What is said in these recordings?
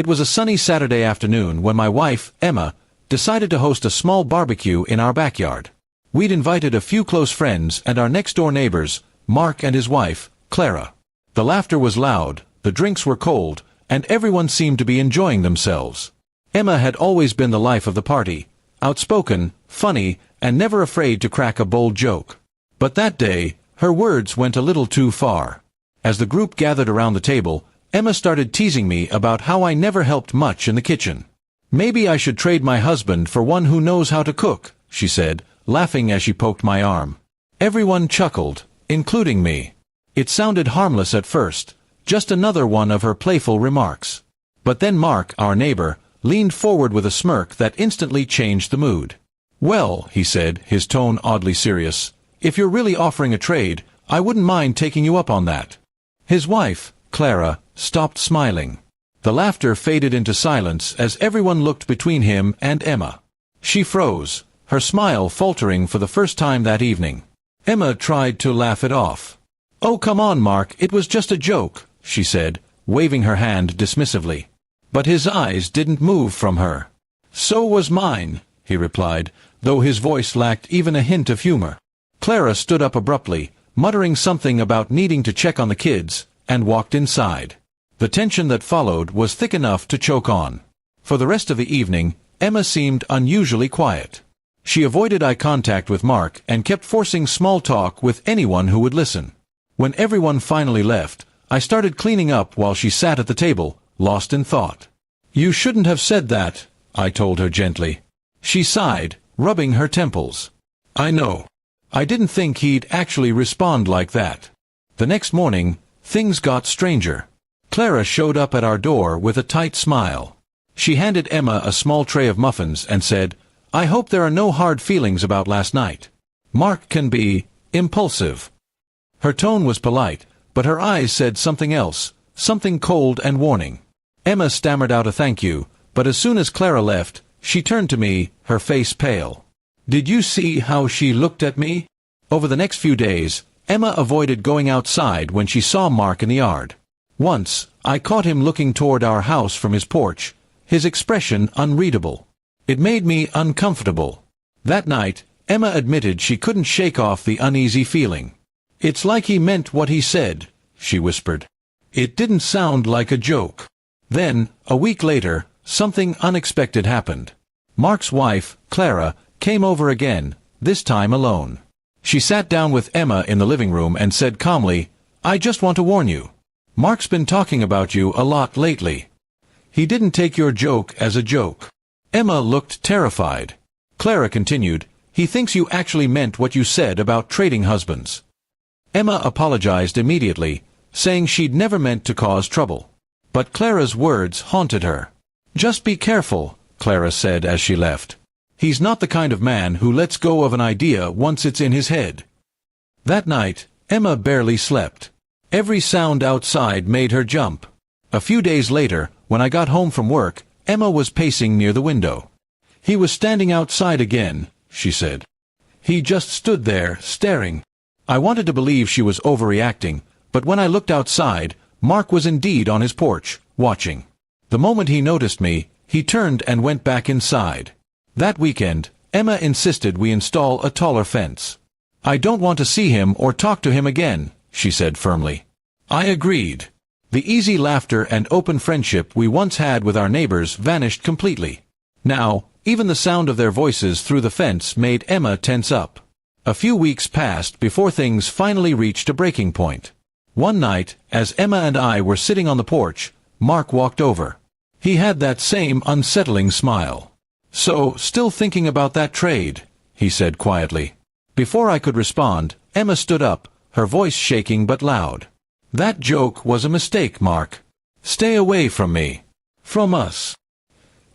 It was a sunny Saturday afternoon when my wife, Emma, decided to host a small barbecue in our backyard. We'd invited a few close friends and our next-door neighbors, Mark and his wife, Clara. The laughter was loud, the drinks were cold, and everyone seemed to be enjoying themselves. Emma had always been the life of the party, outspoken, funny, and never afraid to crack a bold joke. But that day, her words went a little too far. As the group gathered around the table, Emma started teasing me about how I never helped much in the kitchen. "Maybe I should trade my husband for one who knows how to cook," she said, laughing as she poked my arm. Everyone chuckled, including me. It sounded harmless at first, just another one of her playful remarks. But then Mark, our neighbor, leaned forward with a smirk that instantly changed the mood. "Well," he said, his tone oddly serious, "if you're really offering a trade, I wouldn't mind taking you up on that." His wife, Clara, stopped smiling. The laughter faded into silence as everyone looked between him and Emma. She froze, her smile faltering for the first time that evening. Emma tried to laugh it off. "Oh, come on, Mark, it was just a joke," she said, waving her hand dismissively. But his eyes didn't move from her. "So was mine," he replied, though his voice lacked even a hint of humor. Clara stood up abruptly, muttering something about needing to check on the kids, and walked inside. The tension that followed was thick enough to choke on. For the rest of the evening, Emma seemed unusually quiet. She avoided eye contact with Mark and kept forcing small talk with anyone who would listen. When everyone finally left, I started cleaning up while she sat at the table, lost in thought. "You shouldn't have said that," I told her gently. She sighed, rubbing her temples. "I know. I didn't think he'd actually respond like that." The next morning, things got stranger. Clara showed up at our door with a tight smile. She handed Emma a small tray of muffins and said, "I hope there are no hard feelings about last night. Mark can be impulsive." Her tone was polite, but her eyes said something else, something cold and warning. Emma stammered out a thank you, but as soon as Clara left, she turned to me, her face pale. "Did you see how she looked at me?" Over the next few days, Emma avoided going outside when she saw Mark in the yard. Once, I caught him looking toward our house from his porch, his expression unreadable. It made me uncomfortable. That night, Emma admitted she couldn't shake off the uneasy feeling. "It's like he meant what he said," she whispered. "It didn't sound like a joke." Then, a week later, something unexpected happened. Mark's wife, Clara, came over again, this time alone. She sat down with Emma in the living room and said calmly, "I just want to warn you. Mark's been talking about you a lot lately. He didn't take your joke as a joke." Emma looked terrified. Clara continued, "He thinks you actually meant what you said about trading husbands." Emma apologized immediately, saying she'd never meant to cause trouble. But Clara's words haunted her. "Just be careful," Clara said as she left. "He's not the kind of man who lets go of an idea once it's in his head." That night, Emma barely slept. Every sound outside made her jump. A few days later, when I got home from work, Emma was pacing near the window. "He was standing outside again," she said. "He just stood there, staring." I wanted to believe she was overreacting, but when I looked outside, Mark was indeed on his porch, watching. The moment he noticed me, he turned and went back inside. That weekend, Emma insisted we install a taller fence. "I don't want to see him or talk to him again," she said firmly. I agreed. The easy laughter and open friendship we once had with our neighbors vanished completely. Now, even the sound of their voices through the fence made Emma tense up. A few weeks passed before things finally reached a breaking point. One night, as Emma and I were sitting on the porch, Mark walked over. He had that same unsettling smile. "So, still thinking about that trade?" he said quietly. Before I could respond, Emma stood up, her voice shaking but loud. "That joke was a mistake, Mark. Stay away from me. From us."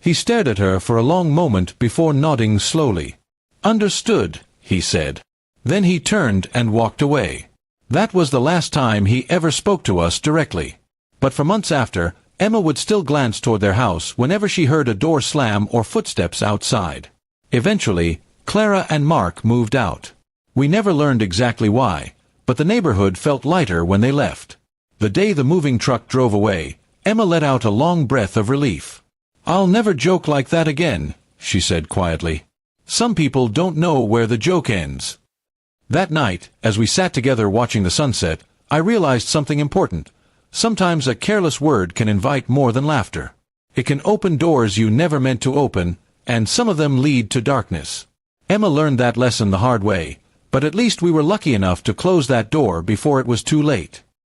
He stared at her for a long moment before nodding slowly. "Understood," he said. Then he turned and walked away. That was the last time he ever spoke to us directly. But for months after, Emma would still glance toward their house whenever she heard a door slam or footsteps outside. Eventually, Clara and Mark moved out. We never learned exactly why, but the neighborhood felt lighter when they left. The day the moving truck drove away, Emma let out a long breath of relief. "I'll never joke like that again," she said quietly. "Some people don't know where the joke ends." That night, as we sat together watching the sunset, I realized something important. Sometimes a careless word can invite more than laughter. It can open doors you never meant to open, and some of them lead to darkness. Emma learned that lesson the hard way, but at least we were lucky enough to close that door before it was too late.